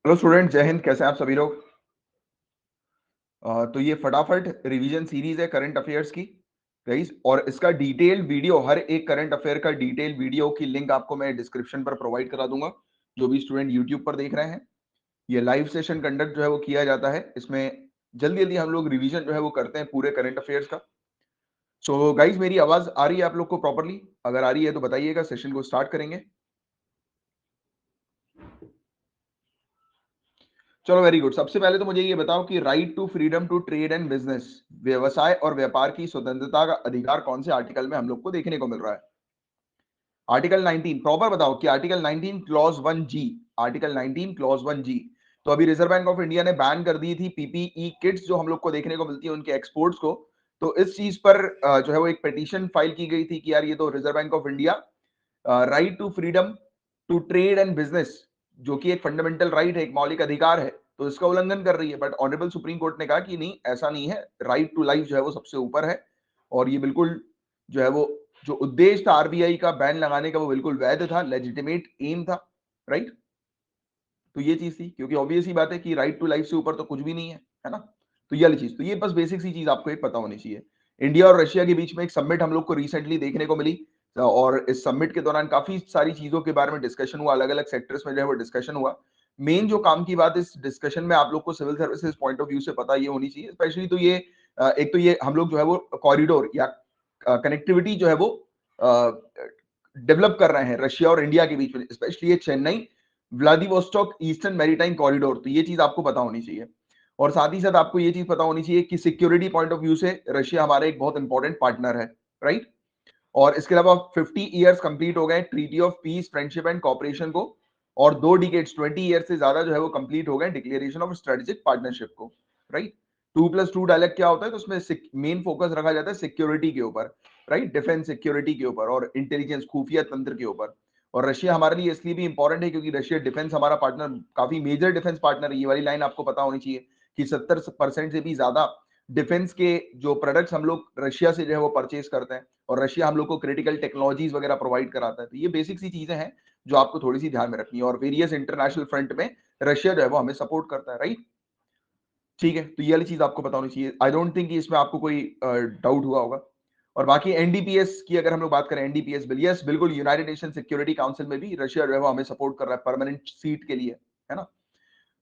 Hello student, जय हिंद। कैसे हैं आप सभी लोग? तो ये फटाफट रिवीजन सीरीज है करंट अफेयर्स की, गाइस। और इसका डिटेल वीडियो, हर एक करंट अफेयर का डिटेल वीडियो की लिंक आपको मैं डिस्क्रिप्शन पर प्रोवाइड करा दूंगा। जो भी स्टूडेंट यूट्यूब पर देख रहे हैं, ये लाइव सेशन कंडक्ट जो है वो किया जाता है। इसमें जल्दी जल्दी हम लोग रिवीजन जो है वो करते हैं पूरे करंट अफेयर्स का। सो गाइस, मेरी आवाज आ रही है आप लोग को प्रॉपरली? अगर आ रही है तो बताइएगा, सेशन को स्टार्ट करेंगे। चलो, वेरी गुड। सबसे पहले तो मुझे ये बताओ कि right to freedom to trade and business, व्यवसाय और व्यापार की स्वतंत्रता का अधिकार कौन से आर्टिकल में हम लोग को देखने को मिल रहा है? आर्टिकल 19 प्रॉपर बताओ कि आर्टिकल 19 क्लॉज 1 जी। आर्टिकल 19 क्लॉज 1 जी। तो अभी रिजर्व बैंक ऑफ इंडिया ने बैन कर दी थी पीपीई किट्स जो हम लोग को देखने को मिलती है, उनके एक्सपोर्ट्स को। तो इस चीज पर जो है वो एक पिटीशन फाइल की गई थी कि यार ये तो Reserve Bank of India right to freedom to trade and business, जो कि एक फंडामेंटल राइट है, एक मौलिक अधिकार है, तो इसका उल्लंघन कर रही है। बट ऑनरेबल सुप्रीम कोर्ट ने कहा कि नहीं, ऐसा नहीं है। राइट टू लाइफ जो है वो सबसे ऊपर है। और ये बिल्कुल जो है वो, जो उद्देश्य था आरबीआई का बैन लगाने का, वो बिल्कुल वैध था, लेजिटिमेट एम था। राइट। तो ये चीज थी, क्योंकि ऑब्वियस ही बात है कि राइट टू लाइफ से ऊपर तो कुछ भी नहीं है ना। तो ये वाली चीज, तो ये बस बेसिक सी चीज आपको एक पता होनी चाहिए। इंडिया और रशिया के बीच में एक समिट हम लोग को रिसेंटली देखने को मिली। और इस समिट के दौरान काफी सारी चीजों के बारे में डिस्कशन हुआ, अलग अलग सेक्टर्स में जो है वो डिस्कशन हुआ। मेन जो काम की बात इस डिस्कशन में आप लोग को civil services point of view से पता ये होनी चाहिए, स्पेशली तो ये एक तो ये हम लोग जो है वो कॉरिडोर या कनेक्टिविटी जो है वो डेवलप कर रहे हैं रशिया और इंडिया के बीच में, स्पेशली ये Chennai Vladivostok eastern maritime corridor. तो ये चीज आपको पता होनी चाहिए। और साथ ही साथ आपको ये चीज पता होनी चाहिए कि सिक्योरिटी पॉइंट ऑफ व्यू से रशिया हमारा एक बहुत इंपॉर्टेंट पार्टनर है। राइट। और इसके अलावा 50 ईयर्स कंप्लीट हो गए treaty of peace, friendship and cooperation को। और 2 डिकेट्स, 20 ईयर से ज्यादा जो है वो कंप्लीट हो गए डिक्लेरेशन ऑफ स्ट्रेटेजिक पार्टनरशिप को। राइट। 2+2 डायलॉग क्या होता है, तो उसमें मेन फोकस रखा जाता है सिक्योरिटी के ऊपर। राइट, डिफेंस सिक्योरिटी के ऊपर और इंटेलिजेंस खुफिया तंत्र के ऊपर। और रशिया हमारे लिए इसलिए भी इंपॉर्टेंट है क्योंकि रशिया डिफेंस हमारा पार्टनर, काफी मेजर डिफेंस पार्टनर है। ये वाली लाइन आपको पता होनी चाहिए कि 70% से भी ज्यादा डिफेंस के जो प्रोडक्ट्स हम लोग रशिया से जो है वो परचेज करते हैं। और रशिया हम लोग को क्रिटिकल टेक्नोलॉजीज वगैरह प्रोवाइड कराता है। तो ये बेसिक सी चीजें हैं जो आपको थोड़ी सी ध्यान में रखनी है। और वेरियस इंटरनेशनल फ्रंट में रशिया जो है वो हमें सपोर्ट करता है। राइट। ठीक है, तो ये वाली चीज आपको पता होनी चाहिए। आई डोंट थिंक इसमें आपको कोई डाउट हुआ होगा। और बाकी एनडीपीएस की अगर हम लोग बात करें, एनडीपीएस बिल, यस बिल्कुल, यूनाइटेड नेशन सिक्योरिटी काउंसिल में भी रशिया जो है वो हमें सपोर्ट कर रहा है परमानेंट सीट के लिए, है ना।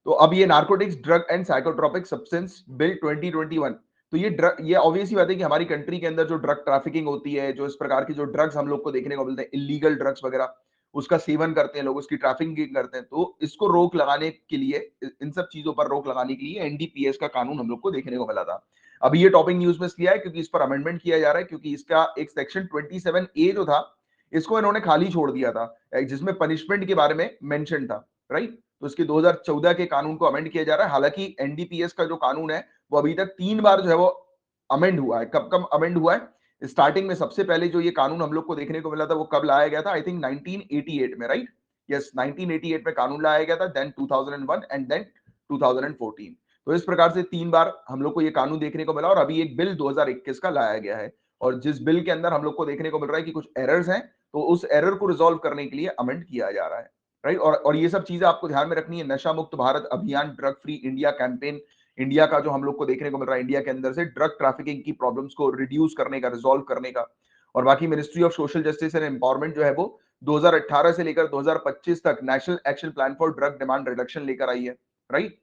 तो अब ये narcotics drug and psychotropic substance bill 2021, तो ये ड्रग, ये ऑब्वियस ही बात है कि हमारी कंट्री के अंदर जो ड्रग ट्रैफिकिंग होती है, जो इस प्रकार की जो ड्रग्स हम लोग को देखने को मिलते हैं, इलीगल ड्रग्स वगैरह, उसका सेवन करते हैं लोग, उसकी ट्रैफिकिंग करते हैं, तो इसको रोक लगाने के लिए, इन सब चीजों पर रोक लगाने के लिए एनडीपीएस का कानून हम लोग को देखने को मिला था। अभी ये टॉपिक न्यूज में इसलिए है क्योंकि इस पर अमेंडमेंट किया जा रहा है, क्योंकि इसका एक सेक्शन 27A जो था, इसको इन्होंने खाली छोड़ दिया था, जिसमें पनिशमेंट के बारे में मेंशन था। राइट। तो इसके 2014 के कानून को अमेंड किया जा रहा है। हालांकि एनडीपीएस का जो कानून है वो अभी तक 3 बार जो है वो अमेंड हुआ है। कब कब अमेंड हुआ है? स्टार्टिंग में सबसे पहले जो ये कानून हम लोग को देखने को मिला था वो कब लाया गया था? आई थिंक 1988 में। राइट। यस, 1988 में कानून लाया गया था, देन 2001 एंड देन 2014। तो इस प्रकार से 3 बार हम लोग को ये कानून देखने को मिला और अभी एक बिल 2021 का लाया गया है। और जिस बिल के अंदर हम लोग को देखने को मिल रहा है कि कुछ एरर्स हैं, तो उस एरर को रिजॉल्व करने के लिए अमेंड किया जा रहा है। राइट। और ये सब चीजें आपको ध्यान में रखनी है। नशा मुक्त भारत अभियान, drug free India campaign, India का जो हम लोग को देखने को मिल रहा है, इंडिया के अंदर से ड्रग ट्रैफिकिंग की प्रॉब्लम्स को रिड्यूस करने का, रिजॉल्व करने का। और बाकी ministry of social justice and empowerment जो है वो 2018 से लेकर 2025 तक national action plan for drug demand reduction लेकर आई है। राइट।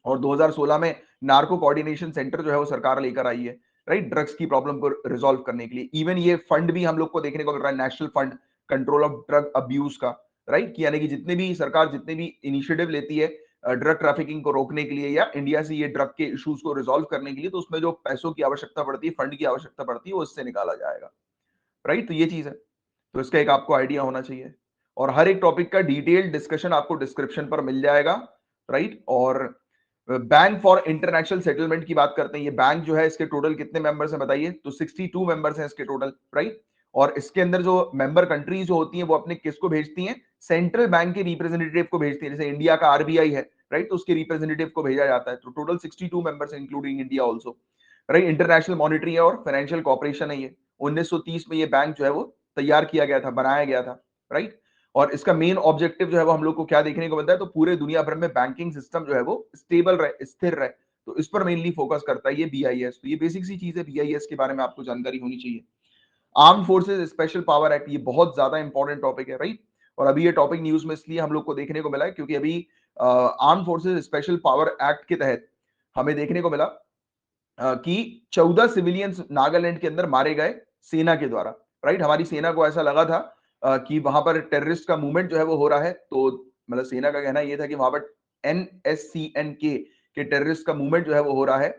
और 2016 में नार्को कोऑर्डिनेशन सेंटर जो है वो सरकार लेकर आई है। राइट, ड्रग्स की प्रॉब्लम को रिजॉल्व करने के लिए। इवन ये फंड भी हम लोग को देखने को मिल रहा है, national fund control of drug abuse का। राइट, कि यानी कि जितने भी सरकार जितने भी इनिशिएटिव लेती है ड्रग ट्रैफिकिंग को रोकने के लिए या इंडिया से ये ड्रग के इश्यूज को रिजॉल्व करने के लिए, तो उसमें जो पैसों की आवश्यकता पड़ती है, फंड की आवश्यकता पड़ती है, वो इससे निकाला जाएगा। राइट, तो ये चीज है। तो इसका एक आपको आइडिया होना चाहिए। और हर एक टॉपिक का डिटेल्ड डिस्कशन आपको डिस्क्रिप्शन पर मिल जाएगा। राइट। और बैंक फॉर इंटरनेशनल सेटलमेंट की बात करते हैं। ये बैंक जो है, इसके टोटल कितने मेंबर्स हैं बताइए? तो 62 मेंबर्स हैं इसके टोटल। राइट। और इसके अंदर जो मेंबर कंट्रीज जो होती हैं वो अपने किसको भेजती हैं? सेंट्रल बैंक के रिप्रेजेंटेटिव को भेजती है। जैसे इंडिया का आरबीआई है, राइट, तो उसके रिप्रेजेंटेटिव को भेजा जाता है। तो total 62 members including India also. Right. International monetary और फाइनेंशियल कॉपरेशन है ये। 1930 में ये बैंक जो है वो तैयार किया गया था, बनाया गया था। राइट। और इसका मेन ऑब्जेक्टिव जो है वो हम लोग को क्या देखने को मिलता है, तो पूरे दुनिया भर में बैंकिंग सिस्टम जो है वो स्टेबल रहे, स्थिर रहे, तो इस पर मेनली फोकस करता है ये बीआईएस। तो ये बेसिक सी चीज है, बीआईएस के बारे में आपको जानकारी होनी चाहिए। Arm forces special power act, ये बहुत ज्यादा इंपॉर्टेंट टॉपिक है, राइट। और अभी ये टॉपिक न्यूज में इसलिए हम लोग को देखने को मिला है क्योंकि अभी arm forces special power act के तहत हमें देखने को मिला कि 14 सिविलियंस नागालैंड के अंदर मारे गए सेना के द्वारा, राइट। हमारी सेना को ऐसा लगा था कि वहां पर टेररिस्ट का मूवमेंट जो है वो हो रहा है, तो मतलब सेना का कहना ये था कि वहां पर NSCN के टेररिस्ट का मूवमेंट जो है वो हो रहा है,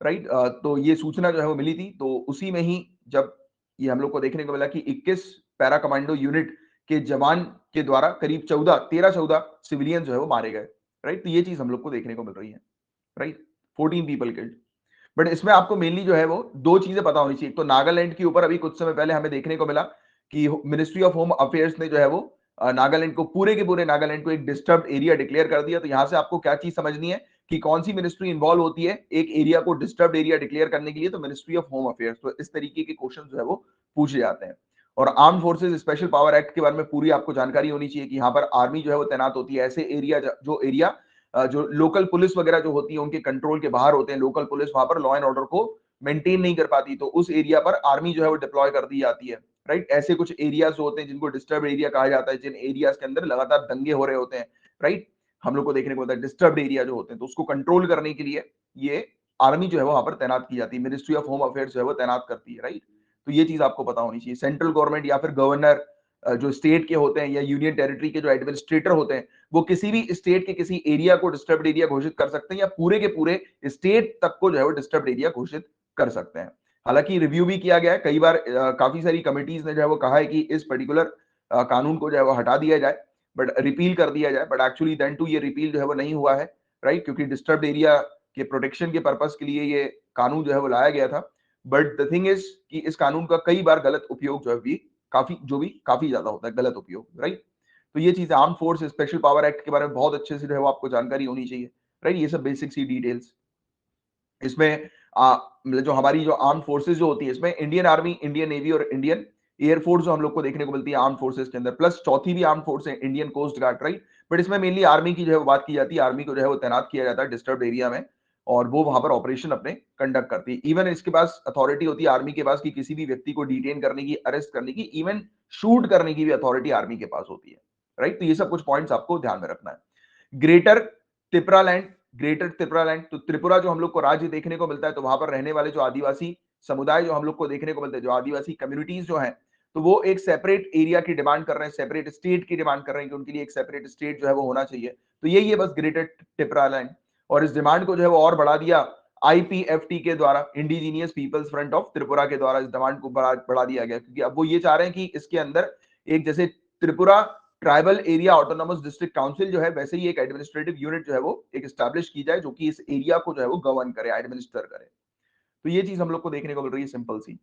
राइट। तो ये सूचना जो है वो मिली थी, तो उसी में ही जब ये हम लोग को देखने को मिला कि 21 पैरा कमांडो यूनिट के जवान के द्वारा करीब 13-14 सिविलियन जो है वो मारे गए, राइट। तो ये चीज हम लोग को देखने को मिल रही है, राइट। 14 people killed. बट इसमें आपको मेनली जो है वो दो चीजें पता होनी चाहिए। तो नागालैंड के ऊपर अभी कुछ समय पहले हमें देखने को मिला कि मिनिस्ट्री ऑफ होम अफेयर्स ने जो है वो नागालैंड को, पूरे के पूरे नागालैंड को एक डिस्टर्ब्ड एरिया डिक्लेयर कर दिया। तो यहां से आपको क्या चीज समझनी है कि कौन सी मिनिस्ट्री इन्वॉल्व होती है एक एरिया को डिस्टर्ब्ड एरिया डिक्लेयर करने के लिए, तो मिनिस्ट्री ऑफ होम अफेयर्स। तो इस तरीके के क्वेश्चन जो है वो पूछे जाते हैं। और arm forces special power act के बारे में पूरी आपको जानकारी होनी चाहिए कि यहाँ पर आर्मी जो है वो तैनात होती है ऐसे एरिया, जो एरिया जो लोकल पुलिस वगैरह जो होती है उनके कंट्रोल के बाहर होते हैं। लोकल पुलिस वहां पर लॉ एंड ऑर्डर को मेंटेन नहीं कर पाती, तो उस एरिया पर आर्मी जो है वो डिप्लॉय कर दी जाती है, राइट। ऐसे कुछ एरियाज होते हैं जिनको डिस्टर्ब एरिया कहा जाता है, जिन एरियाज के अंदर लगातार दंगे हो रहे होते हैं, राइट। हम लोग को देखने को मिलता है डिस्टर्ब एरिया जो होते हैं, तो उसको कंट्रोल करने के लिए ये आर्मी जो है वहां पर तैनात की जाती है, मिनिस्ट्री ऑफ होम अफेयर्स जो है वो तैनात करती है, राइट। तो ये चीज आपको पता होनी चाहिए। सेंट्रल गवर्नमेंट या फिर गवर्नर जो स्टेट के होते हैं या यूनियन टेरिटरी के जो एडमिनिस्ट्रेटर होते हैं, वो किसी भी स्टेट के किसी एरिया को डिस्टर्ब्ड एरिया घोषित कर सकते हैं या पूरे के पूरे स्टेट तक को जो है वो डिस्टर्ब्ड एरिया घोषित कर सकते हैं। हालांकि रिव्यू भी किया गया है कई बार, काफी सारी कमिटीज ने जो है वो कहा है कि इस पर्टिकुलर कानून को जो है वो हटा दिया जाए, बट रिपील कर दिया जाए, बट एक्चुअली देन टू ये रिपील जो है वो नहीं हुआ है, राइट। क्योंकि डिस्टर्ब्ड एरिया के प्रोटेक्शन के पर्पस के लिए ये कानून जो है वो लाया गया था। बट द थिंग इज कि इस कानून का कई बार गलत उपयोग जो है भी काफी ज्यादा होता है, गलत उपयोग, राइट। तो ये चीज arm force special power act के बारे में बहुत अच्छे से जो है वो आपको जानकारी होनी चाहिए, राइट। ये सब बेसिक सी डिटेल्स इसमें मतलब जो हमारी जो आर्म फोर्सेज जो होती है इसमें इंडियन आर्मी, इंडियन नेवी और इंडियन एयरफोर्स जो हम लोग को देखने को मिलती है आर्म फोर्सेज के अंदर, प्लस चौथी भी आर्म फोर्स है Indian coast guard, right. But इसमें मेनली आर्मी की जो है वो बात की जाती है, आर्मी को जो है वो तैनात किया जाता है डिस्टर्ब एरिया में, और वो वहां पर ऑपरेशन अपने कंडक्ट करती है। इवन इसके पास अथॉरिटी होती है आर्मी के पास कि किसी भी व्यक्ति को डिटेन करने की, अरेस्ट करने की, इवन शूट करने की भी अथॉरिटी आर्मी के पास होती है, राइट। तो ये सब कुछ पॉइंट्स आपको ध्यान में रखना है। Greater Tripura land, greater Tripura land, तो त्रिपुरा जो हम लोग को राज्य देखने को मिलता है, तो वहां पर रहने वाले जो आदिवासी समुदाय जो हम लोग को देखने को मिलते हैं, जो आदिवासी कम्युनिटीज जो हैं, तो वो एक सेपरेट एरिया की डिमांड कर रहे हैं, सेपरेट स्टेट की डिमांड कर रहे हैं कि उनके लिए एक सेपरेट स्टेट जो है वो होना चाहिए। तो यही है बस ग्रेटर त्रिपुरा लैंड। और इस डिमांड को जो है वो और बढ़ा दिया IPFT के द्वारा, indigenous peoples front of Tripura के द्वारा इस डिमांड को बढ़ा दिया गया, क्योंकि अब वो ये चाह रहे हैं कि इसके अंदर एक जैसे Tripura tribal area autonomous district council जो है, वैसे ही एक एडमिनिस्ट्रेटिव यूनिट जो है वो एक एस्टैब्लिश की जाए जो कि इस एरिया को जो है वो गवर्न करे, एडमिनिस्टर करे। तो ये चीज हम लोग को देखने को मिल रही है, सिंपल सी,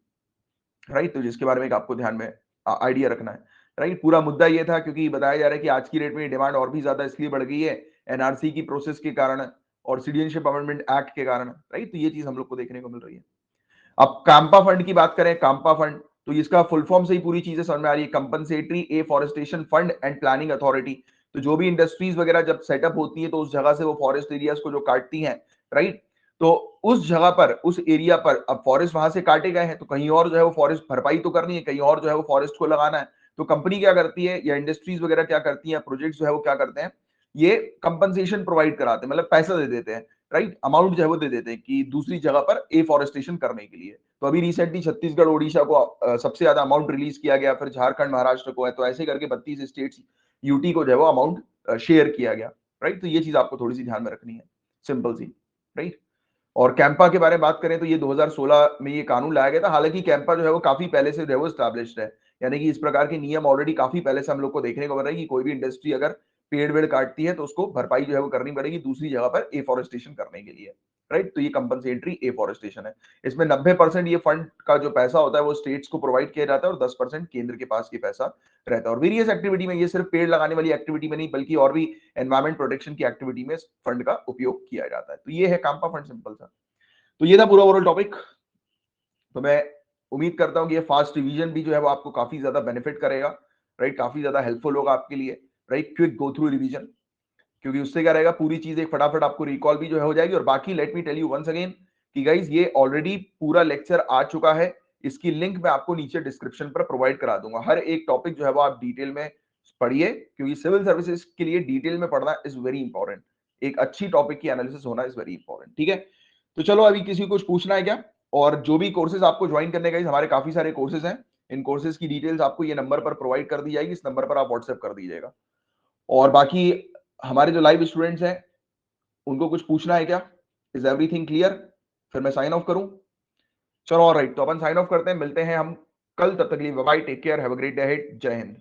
राइट। तो जिसके बारे में आपको ध्यान में आइडिया रखना है, राइट। पूरा मुद्दा ये था क्योंकि बताया जा रहा है कि आज की डेट में डिमांड और भी ज्यादा इसलिए बढ़ गई है NRC की प्रोसेस के कारण और सिटीजनशिप अमेंडमेंट एक्ट के कारण, राइट। तो ये चीज हम लोग को देखने को मिल रही है। अब काम्पा फंड की बात करें, काम्पा फंड, तो इसका फुल फॉर्म से ही पूरी चीजें समझ में आ रही है, compensatory afforestation fund and planning authority. तो जो भी इंडस्ट्रीज वगैरह जब सेटअप होती है तो उस जगह से वो फॉरेस्ट एरियाज को जो काटती हैं, राइट। तो उस जगह पर, उस एरिया पर अब फॉरेस्ट वहां से काटे गए हैं, तो कहीं और जो है वो फॉरेस्ट भरपाई तो करनी है, कहीं और जो है वो फॉरेस्ट को लगाना है। तो कंपनी क्या करती है या इंडस्ट्रीज वगैरह क्या करती है, प्रोजेक्ट जो है वो क्या करते हैं, ये कंपनसेशन प्रोवाइड कराते हैं, मतलब पैसा दे देते हैं, राइट। अमाउंट जो है वो दे देते हैं कि दूसरी जगह पर एफॉरेस्टेशन करने के लिए। तो अभी रिसेंटली छत्तीसगढ़, ओडिशा को सबसे ज्यादा अमाउंट रिलीज किया गया, फिर झारखंड, महाराष्ट्र को है, तो ऐसे करके 32 स्टेट्स, यूटी को जो है वो अमाउंट शेयर किया गया, राइट। तो ये चीज आपको थोड़ी सी ध्यान में रखनी है, सिंपल सी, राइट। और कैंपा के बारे में बात करें तो ये 2016 में ये कानून लाया गया था। हालांकि कैंपा जो है वो काफी पहले से जो है वो स्टैब्लिश्ड है, यानी कि इस प्रकार के नियम ऑलरेडी काफी पहले से हम लोग को देखने को मिल रहा है कि कोई भी इंडस्ट्री अगर पेड़ वेड़ काटती है तो उसको भरपाई जो है वो करनी पड़ेगी दूसरी जगह पर एफॉरेस्टेशन करने के लिए, राइट। तो ये कंपनसेटरी एफॉरेस्टेशन है। इसमें 90% ये फंड का जो पैसा होता है वो स्टेट्स को प्रोवाइड किया जाता है और 10% केंद्र के पास ये पैसा रहता है। और वेरियस एक्टिविटी में, ये सिर्फ पेड़ लगाने वाली एक्टिविटी में नहीं बल्कि और भी एनवायरमेंट प्रोटेक्शन की एक्टिविटी में इस फंड का उपयोग किया जाता है। तो ये है काम्पा फंड, सिंपल सा। तो ये था पूरा ओवरऑल टॉपिक। तो मैं उम्मीद करता हूं कि ये फास्ट रिवीजन भी जो है वो आपको काफी ज्यादा बेनिफिट करेगा, राइट, काफी ज्यादा हेल्पफुल होगा आपके लिए, right, quick go through revision, क्योंकि उससे क्या रहेगा, पूरी चीज एक फटाफट आपको रिकॉल भी जो है हो जाएगी। और बाकी let me tell you once again कि गाइज ये ऑलरेडी पूरा लेक्चर आ चुका है, इसकी लिंक मैं आपको नीचे डिस्क्रिप्शन पर प्रोवाइड करा दूंगा। हर एक टॉपिक जो है वो आप डिटेल में पढ़िए, क्योंकि सिविल सर्विसेज के लिए डिटेल में पढ़ना इज वेरी इंपॉर्टेंट। एक अच्छी टॉपिक की एनालिसिस होना इज वेरी इंपॉर्टेंट, ठीक है। तो चलो, अभी किसी को कुछ पूछना है क्या? और जो भी कोर्सेज आपको ज्वाइन करने का, हमारे काफी सारे कोर्सेज हैं, इन कोर्सेज की डिटेल्स आपको ये नंबर पर प्रोवाइड कर दी जाएगी, इस नंबर पर आप व्हाट्सएप कर दीजिएगा। और बाकी हमारे जो लाइव स्टूडेंट्स हैं, उनको कुछ पूछना है क्या? Is everything clear? फिर मैं साइन ऑफ करूं? चलो ऑलराइट, तो अपन साइन ऑफ करते हैं, मिलते हैं हम कल, तब तक के लिए bye bye, take care, have a great day ahead, जय हिंद।